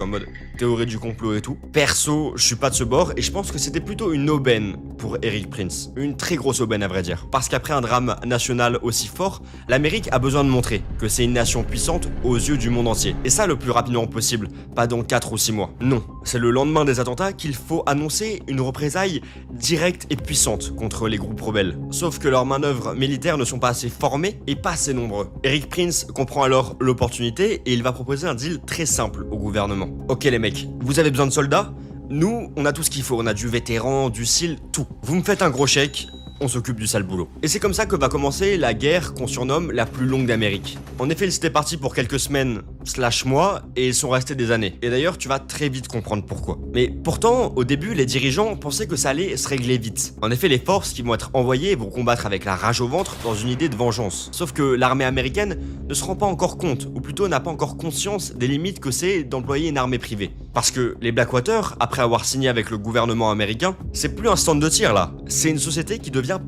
en mode théorie du complot et tout. Perso, je suis pas de ce bord et je pense que c'était plutôt une aubaine pour Erik Prince. Une très grosse aubaine à vrai dire. Parce qu'après un drame national aussi fort, l'Amérique a besoin de montrer que c'est une nation puissante aux yeux du monde entier. Et ça le plus rapidement possible, pas dans 4 ou 6 mois. Non, c'est le lendemain des attentats qu'il faut annoncer une représaille directe et puissante contre les groupes rebelles. Sauf que leurs manœuvres militaires ne sont pas assez formées et pas assez nombreux. Erik Prince comprend alors l'opportunité et il va proposer un deal très simple au gouvernement. Ok les mecs, vous avez besoin de soldats? Nous, on a tout ce qu'il faut, on a du vétéran, du SEAL, tout. Vous me faites un gros chèque, on s'occupe du sale boulot. Et c'est comme ça que va commencer la guerre qu'on surnomme la plus longue d'Amérique. En effet, ils étaient partis pour quelques semaines / mois et ils sont restés des années. Et d'ailleurs, tu vas très vite comprendre pourquoi. Mais pourtant, au début, les dirigeants pensaient que ça allait se régler vite. En effet, les forces qui vont être envoyées vont combattre avec la rage au ventre dans une idée de vengeance. Sauf que l'armée américaine ne se rend pas encore compte, ou plutôt n'a pas encore conscience des limites que c'est d'employer une armée privée. Parce que les Blackwater, après avoir signé avec le gouvernement américain, c'est plus un stand de tir là. C'est une société qui devient